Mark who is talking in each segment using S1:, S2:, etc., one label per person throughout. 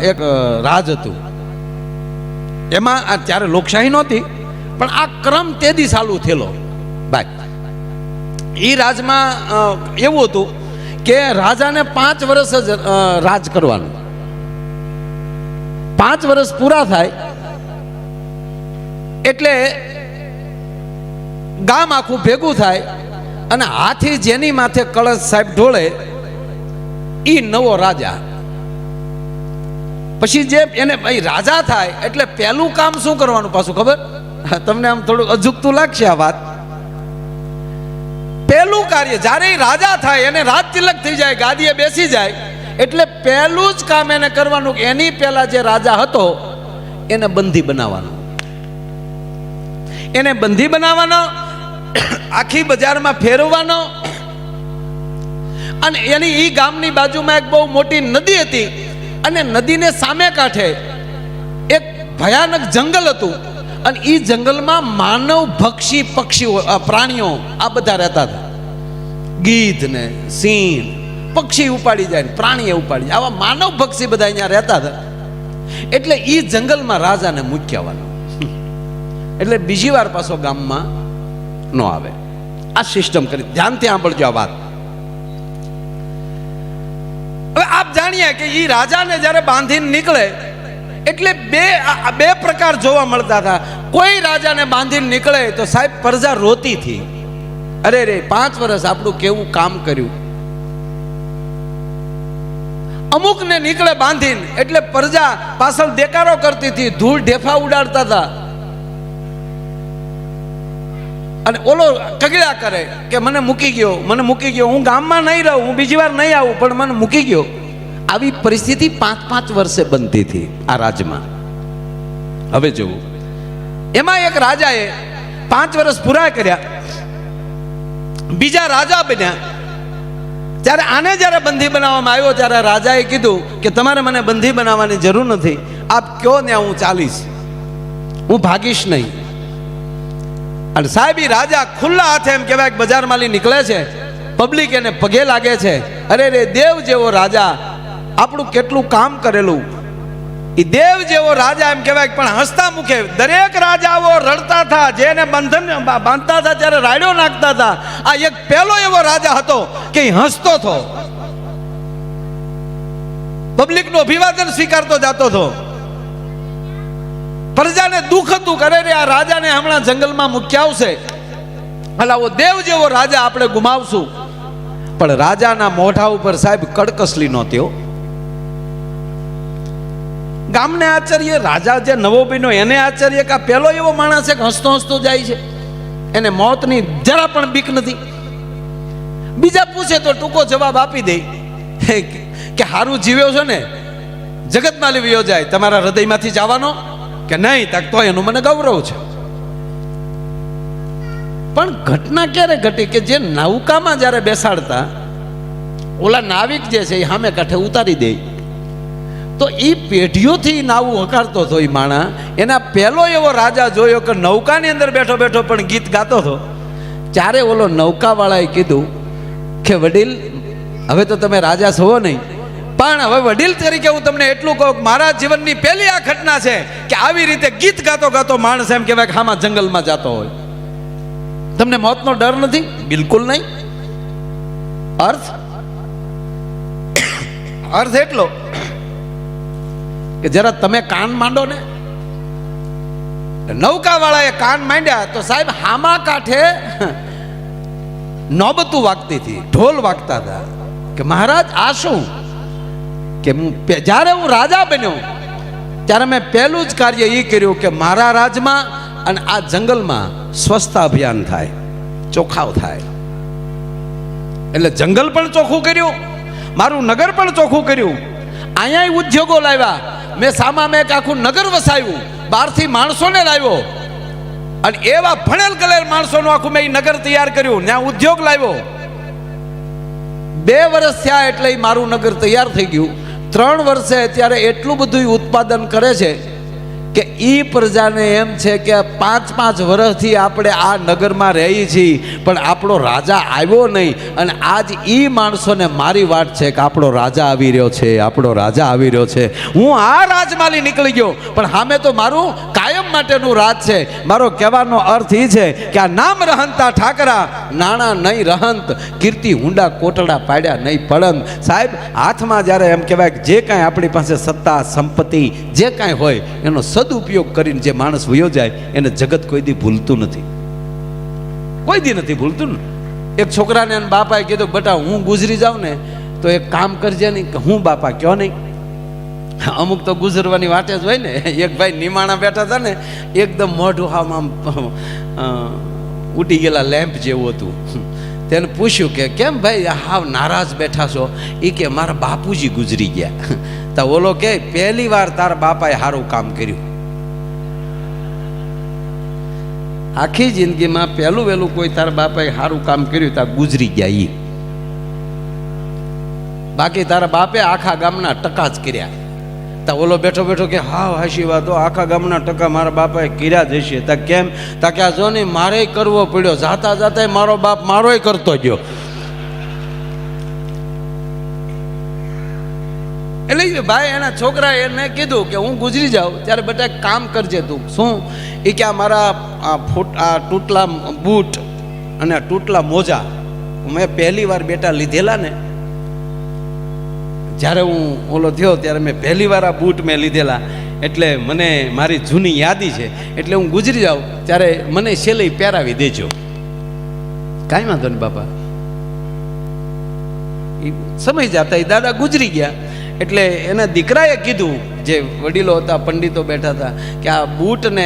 S1: એક રાજ હતું, એમાં ત્યારે લોકશાહી નહોતી, પણ આ ક્રમ તેદી ચાલુ થયેલો ભાઈ. એ રાજમાં એવું હતું કે રાજાને 5 વર્ષ જ રાજ કરવાનું. 5 વર્ષ પૂરા થાય એટલે ગામ આખું ભેગું થાય અને હાથી જેની માથે કળશ સાહેબ ઢોળે એ નવો રાજા. પછી જે એને ભાઈ રાજા થાય એટલે પહેલું કામ શું કરવાનું પાછું ખબર? તમને આમ થોડું અજુગતું લાગશે આ વાત. પહેલું કાર્ય જ્યારે રાજા થાય એને રાજ તિલક થઈ જાય, ગાદીએ બેસી જાય, એટલે પહેલું જ કામ એને કરવાનું કે એની પહેલા જે રાજા હતો એને બંધી બનાવવાનો. એને બંધી બનાવવાનો, આખી બજારમાં ફેરવવાનો. અને એની ઈ ગામની બાજુમાં એક બહુ મોટી નદી હતી અને નદીને સામે કાંઠે એક ભયાનક જંગલ હતું અને ઈ જંગલમાં માનવ ભક્ષી પક્ષીઓ, પ્રાણીઓ આ બધા રહેતા હતા. ગીધ ને સિંહ, પક્ષી ઉપાડી જાય ને પ્રાણીએ ઉપાડી જાય, આવા માનવ ભક્ષી બધા અહીંયા રહેતા હતા. એટલે ઈ જંગલમાં રાજાને મૂક્યાવાનો, એટલે બીજી વાર પાછો ગામમાં ન આવે. આ સિસ્ટમ કરી, ધ્યાનથી સાંભળજો આ વાત. હવે આપ જાણીએ કે ઈ રાજાને જ્યારે બાંધીને નીકળે એટલે બે પ્રકાર જોવા મળતા હતા. કોઈ રાજાને બાંધીને નીકળે તો સાહેબ પ્રજા રોતી હતી, અરે રે 5 વર્ષ આપણું કેવું કામ કર્યું. અમુક ને નીકળે બાંધીને એટલે પ્રજા પાછળ દેકારો કરતી હતી, ધૂળ ઢેફા ઉડાડતા હતા અને ઓલો કગળ્યા કરે કે મને મૂકી ગયો, મને મૂકી ગયો, હું ગામમાં નહીં રહું, હું બીજી વાર નહીં આવું, પણ મને મૂકી ગયો. આવી પરિસ્થિતિ 5-5 વર્ષે બનતી હતી આ રાજમાં. હવે જોવું, એમાં એક રાજાએ 5 વર્ષ પૂરા કર્યા, બીજા રાજા બન્યા. ત્યારે આને જ્યારે બંધી બનાવવામાં આવ્યો ત્યારે રાજાએ કીધું કે તમારે મને બંધી બનાવવાની જરૂર નથી, આપ કયો ને હું ચાલીશ, હું ભાગીશ નહીં. અને સાહેબ રાજા ખુલ્લા હાથે એમ કહેવાય બજારમાં નીકળે છે, પબ્લિક એને પગે લાગે છે. અરે રે દેવ જેવો રાજા, આપણું કેટલું કામ કરેલું. એ દેવ જેવો રાજા એમ કહેવાય, પણ હસતા મુખે. દરેક રાજાઓ રડતા હતા, જેને બંધન બાંધતા હતા ત્યારે રાડ્યો નાખતા હતા. આ એક પહેલો એવો રાજા હતો કે હસતો હતો, પબ્લિકનું અભિવાદન સ્વીકારતો જતો હતો. પ્રજાને દુઃખ હતું, કરે રે આ રાજાને હમણાં જંગલમાં મૂક્યા આવશે, અલાવો દેવ જેવો રાજા આપણે ગુમાવશું. પણ રાજાના મોઢા ઉપર સાહેબ કડકસલી નહોતી. ગામને આશ્ચર્ય, રાજા જે નવો બન્યો એને આશ્ચર્ય કે આ પેલો એવો માણસ છે કે હસતો હસતો જાય છે, એને મોતની જરા પણ બીક નથી. બીજા પૂછે તો ટૂંકો જવાબ આપી દે કે હારું જીવ્યો છો ને, જગતમાં લીવ્યો જાય, તમારા હૃદયમાંથી જવાનો કે નહીં, તક તો એનું મને ગૌરવ છે. પણ ઘટના ક્યારે ઘટી કે જે નૌકામાં જ્યારે બેસાડતા ઓલા નાવિક જે છે એ સામે કાંઠે ઉતારી દે, તો એ પેઢીઓથી નાવું હકારતો હતો. એ માણા એના પહેલો એવો રાજા જોયો કે નૌકાની અંદર બેઠો બેઠો પણ ગીત ગાતો હતો. ત્યારે ઓલો નૌકાવાળાએ કીધું કે વડીલ, હવે તો તમે રાજા છો નહીં, પણ હવે વડીલ તરીકે હું તમને એટલું કહું, મારા જીવનની પહેલી આ ઘટના છે કે આવી રીતે ગીત ગાતો ગાતો માણસ એમ કહેવાય કે આમાં જંગલમાં જતો હોય. તમને મોતનો ડર નથી? બિલકુલ નહીં. અર્થ એટલો કે જરા તમે કાન માંડો ને. નૌકાવાળાએ કાન માંડ્યા તો સાહેબ હામા કાંઠે નોબતું વાગતી હતી, ઢોલ વાગતા હતા કે મહારાજ આ શું? કે જ્યારે હું રાજા બન્યો ત્યારે મેં પહેલું જ કાર્ય એ કર્યું કે મારા રાજમાં અને આ જંગલમાં સ્વચ્છતા અભિયાન થાય, ચોખાવ થાય. એટલે જંગલ પણ ચોખ્ખું કર્યું, મારું નગર પણ ચોખ્ખું કર્યું. અહીંયા ઉદ્યોગો લાવ્યા, મેં સામા એક આખું નગર વસાવ્યું, બહારથી માણસોને લાવ્યો અને એવા ભણેલ ગલેલ માણસોનું આખું મેં નગર તૈયાર કર્યું, ત્યાં ઉદ્યોગ લાવ્યો. 2 વર્ષ થયા એટલે મારું નગર તૈયાર થઈ ગયું. 3 વર્ષે અત્યારે એટલું બધું ઉત્પાદન કરે છે કે એ પ્રજાને એમ છે કે 5-5 વર્ષથી આપણે આ નગરમાં રહીએ છીએ પણ આપણો રાજા આવ્યો નહીં, અને આજ એ માણસોને મારી વાત છે કે આપણો રાજા આવી રહ્યો છે, આપણો રાજા આવી રહ્યો છે. હું આ રાજમાલી નીકળી ગયો પણ સામે તો મારું કાયમ માટેનું રાજ છે. મારો કહેવાનો અર્થ એ છે કે આ નામ રહંતા ઠાકરા, નાણાં નહીં રહંત, કીર્તિ હુંડા કોટડા પાડ્યા નહીં પડંત. સાહેબ, હાથમાં જ્યારે એમ કહેવાય કે જે કાંઈ આપણી પાસે સત્તા સંપત્તિ જે કાંઈ હોય એનો સદુપયોગ કરીને જે માણસ વયો જાય એને જગત કોઈ દી ભૂલતું નથી, કોઈ દી નથી ભૂલતું ને. એક છોકરાને એના બાપાએ કીધું, બેટા હું ગુજરી જાઉં ને તો એક કામ કરજે નહીં. કે હું બાપા કયો નહીં. અમુક તો ગુજરવાની વાટે જ હોય ને. એક ભાઈ નિમાણા બેઠા હતા ને, એકદમ મોઢું આમ ઉડી ગયેલા લેમ્પ જેવું હતું. તેને પૂછ્યું કે કેમ ભાઈ હાવ નારાજ બેઠા છો? એ કે મારા બાપુજી ગુજરી ગયા. તો ઓલો કે પહેલી વાર તારા બાપાએ સારું કામ કર્યું. આખી જિંદગીમાં પહેલું વહેલું કોઈ તારા બાપાએ સારું કામ કર્યું તા ગુજરી ગયા ઈ. બાકી તારા બાપે આખા ગામના ટકા જ કર્યા. તા ઓલો બેઠો બેઠો કે હા હાશી વાતો, આખા ગામના ટકા મારા બાપાએ કર્યા જ હશે. તા કેમ? તા કે આ જો ને મારે કરવો પડ્યો, જાતા જાતા મારો બાપ મારોય કરતો ગયો. એટલે ભાઈ એના છોકરા એને કીધું કે હું ગુજરી જાઉં ત્યારે બેટા એક કામ કરજે તું. શું? એ કે મારા આ તૂટલા બૂટ અને આ તૂટલા મોજા મેં પહેલી વાર બેટા લીધેલા ને, જ્યારે હું ઓલો થયો ત્યારે મેં પહેલી વાર આ બૂટ મેં લીધેલા, એટલે મને મારી જૂની યાદી છે. એટલે હું ગુજરી જાઉં ત્યારે મને સેલઈ પહેરાવી દેજો. કાંઈ વાંધો નહીં બાપા. એ સમય જતા એ દાદા ગુજરી ગયા. એટલે એના દીકરાએ કીધું, જે વડીલો હતા પંડિતો બેઠા હતા, કે આ બૂટ ને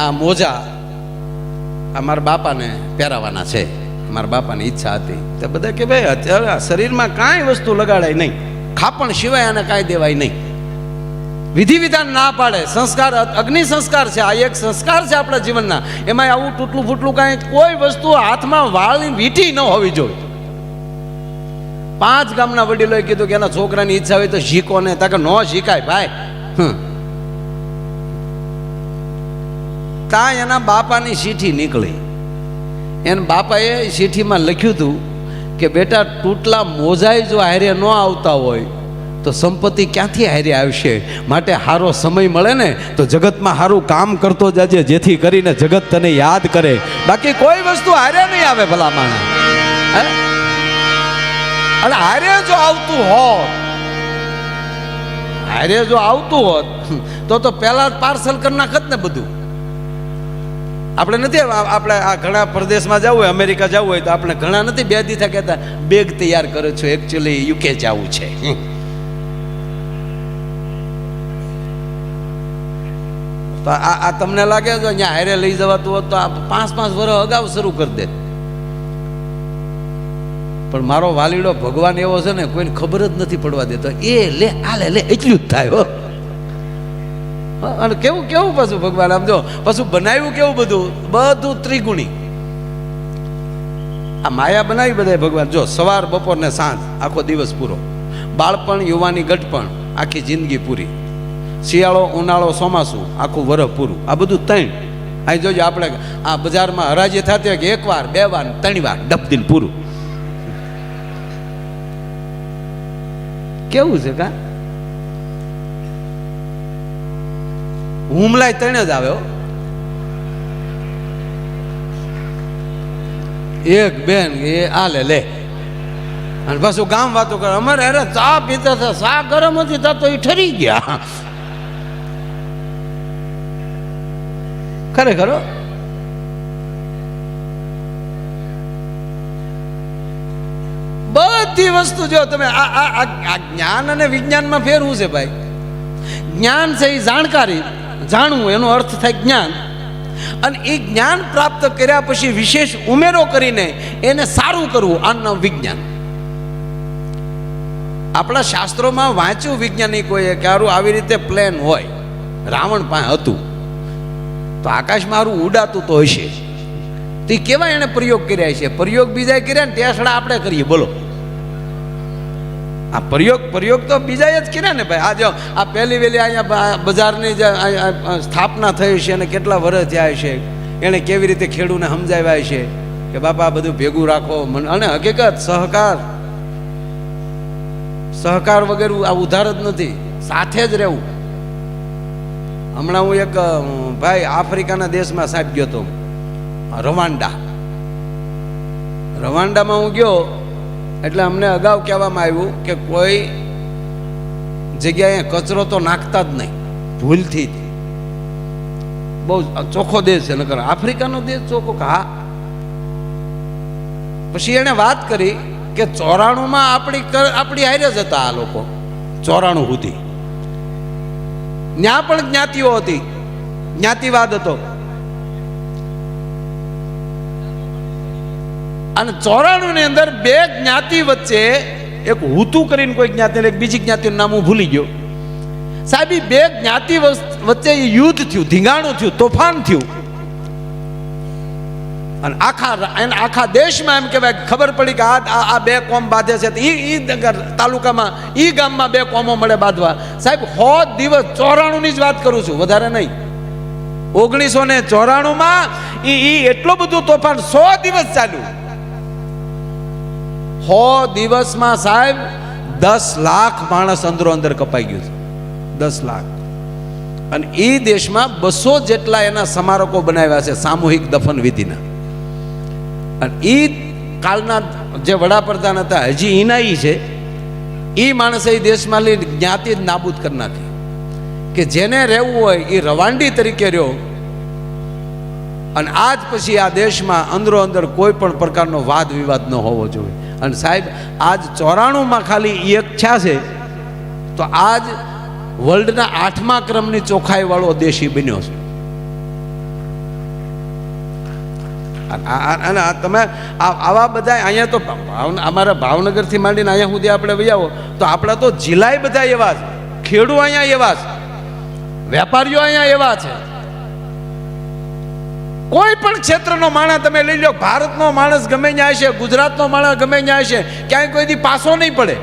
S1: આ મોજા આ મારા બાપાને પહેરાવાના છે, મારા બાપાની ઈચ્છા હતી. તો બધા કે ભાઈ અત્યારે શરીરમાં કાંઈ વસ્તુ લગાડાય નહીં, ખાપણ સિવાય આને કાંઈ દેવાય નહીં. વિધિ વિધાન ના પાડે. સંસ્કાર અગ્નિ સંસ્કાર છે, આ એક સંસ્કાર છે આપણા જીવનના. એમાં આવું તૂટલું ફૂટલું કાંઈ કોઈ વસ્તુ હાથમાં વાળની વીંટી ન હોવી જોઈએ. 5 ગામના વડીલોએ કીધું કે એના છોકરાની ઈચ્છા હોય તો શીખો ને. તાકે ન શીખાય ભાઈ. ત્યાં એના બાપાની ચીઠી નીકળી. એના બાપાએ ચીઠીમાં લખ્યું હતું કે બેટા તૂટલા મોજાએ જો હારે ન આવતા હોય તો સંપત્તિ ક્યાંથી હારે આવશે? માટે સારો સમય મળે ને તો જગતમાં સારું કામ કરતો જાજે, જેથી કરીને જગત તને યાદ કરે. બાકી કોઈ વસ્તુ હારે નહીં આવે ભલા માણા. અને હારે જો આવતું હોત, હારે જો આવતું હોત તો પહેલા જ પાર્સલ કરી નાખત ને બધું. આપણે નથી, આપણે આ ઘણા પ્રદેશમાં જવું હોય, અમેરિકા જવું હોય તો આપણે ઘણા નથી 2 દી કહેતા બેગ તૈયાર કરો છો, એકચ્યુઅલી યુકે જવું છે. તો આ તમને લાગે છે અહીંયા હારે લઈ જવાતું હોત તો આ 5-5 વર્ષ અગાઉ શરૂ કરી દે. પણ મારો વાલીડો ભગવાન એવો છે ને, કોઈને ખબર જ નથી પડવા દેતો. એ લે આ લે એટલું જ થાય. હો, અને કેવું કેવું પાછું ભગવાન આમ જો પાછું બનાવ્યું કેવું બધું ત્રિગુણી. આ માયા બનાવી બધા ભગવાન. જો સવાર બપોર ને સાંજ આખો દિવસ પૂરો, બાળપણ યુવાની ગઢપણ આખી જિંદગી પૂરી, શિયાળો ઉનાળો ચોમાસું આખું વરસ પૂરું. આ બધું 3. અહીં જોજો આપણે આ બજારમાં હરાજી થતી હોય કે 1 વાર 2 વાર 3 વાર ડબદીન પૂરું. કેવું છે કા? હુમલાય 3 જ આવે. એક બેન એ આલે લે અને પાછું ગામ વાતો કરે. અમારે અરે ચા પીતા હતા, ચા ગરમ હતી તો એ ઠરી ગયા. ખરેખર બધી વસ્તુ જો તમે આ જ્ઞાન અને વિજ્ઞાનમાં ફેરવું છે ભાઈ. જ્ઞાન છે એ જાણકારી, જાણવું એનો અર્થ થાય જ્ઞાન. અને એ જ્ઞાન પ્રાપ્ત કર્યા પછી વિશેષ ઉમેરો કરીને એને સારું કરવું, આનું નામ વિજ્ઞાન. આપણા શાસ્ત્રોમાં વાંચ્યું વૈજ્ઞાનિકોએ કે આરું આવી રીતે પ્લેન હોય, રાવણ પાસે હતું તો આકાશમાં આરું ઉડાતું તો હશે. તો કેવા એને પ્રયોગ કર્યા છે? પ્રયોગ બીજા કર્યા ને ટેસડા આપણે કરીએ. બોલો, આ પ્રયોગ તો બીજાએ જ કર્યા ને ભાઈ. આ જો આ પહેલી વેલી અહીંયા બજારની જે સ્થાપના થઈ છે અને કેટલા વર્ષ થયા છે, એણે કેવી રીતે ખેડૂને સમજાવ્યા છે કે બાપા બધું ભેગું રાખો. અને હકીકત સહકાર વગેરે આ ઉધાર જ નથી, સાથે જ રહેવું. હમણાં હું એક ભાઈ આફ્રિકાના દેશમાં સાહેબ ગયો હતો, રવાંડામાં હું ગયો એટલે અમને અગાઉ કહેવામાં આવ્યું કે કોઈ જગ્યાએ કચરો તો નાખતા જ નહીં, ભૂલથી. બહુ ચોખ્ખો દેશ છે, નકર આફ્રિકાનો દેશ ચોખ્ખો. હા, પછી એને વાત કરી કે 94માં આપણી હારે જ હતા આ લોકો, 94 સુધી. ત્યાં પણ જ્ઞાતિઓ હતી, જ્ઞાતિવાદ હતો. અને 94 ની અંદર બે જ્ઞાતિ વચ્ચે એક હુતુ કરીને કોઈ જ્ઞાતિ, એક બીજી જ્ઞાતિનું નામ હું ભૂલી ગયો સાહેબ. એ બે જ્ઞાતિ વચ્ચે યુદ્ધ થયું, ધીંગાણું થયું, તોફાન થયું. અને આખા દેશમાં એમ કહેવાય ખબર પડી કે આ બે કોમ બાંધે છે. ઈ તાલુકામાં, ઈ ગામમાં બે કોમો મળે બાંધવા. સાહેબ 100 દિવસ, 94 ની જ વાત કરું છું, વધારે નહીં. 1994માં ઈ એટલું બધું તોફાન 100 દિવસ ચાલ્યું. 100 દિવસમાં સાહેબ 10 લાખ માણસ અંદરો અંદર કપાઈ ગયું છે, 10 લાખ. અને એ દેશમાં 200 જેટલા એના સ્મારકો બનાવ્યા છે સામૂહિક દફન વિધિના. અને એ કાલના જે વડાપ્રધાન હતા, હજી એના છે, એ માણસે એ દેશમાં લઈ જ્ઞાતિ જ નાબૂદ કરી નાખી. કે જેને રહેવું હોય એ રવાંડી તરીકે રહ્યો. અને આજ પછી આ દેશમાં અંદરો અંદર કોઈ પણ પ્રકારનો વાદ વિવાદ ન હોવો જોઈએ. અને સાહેબ આજ 94માં ખાલી એક છે તો આજ વર્લ્ડના 8મા ક્રમની ચોખ્ખાઈ વાળો દેશી બન્યો છે. અને તમે આવા બધા અહીંયા તો અમારા ભાવનગરથી માંડીને અહીંયા સુધી આપણે વહી આવો તો આપણા તો જિલ્લાય બધા એવા છે, ખેડૂ અહીંયા એવા છે, વેપારીઓ અહીંયા એવા છે. કોઈ પણ ક્ષેત્રનો માણસ તમે લઈ લો, ભારતનો માણસ ગમે ત્યાં છે, ગુજરાતનો માણસ ગમે ત્યાં છે, ક્યાંય કોઈ દી પાછો નહીં પડે.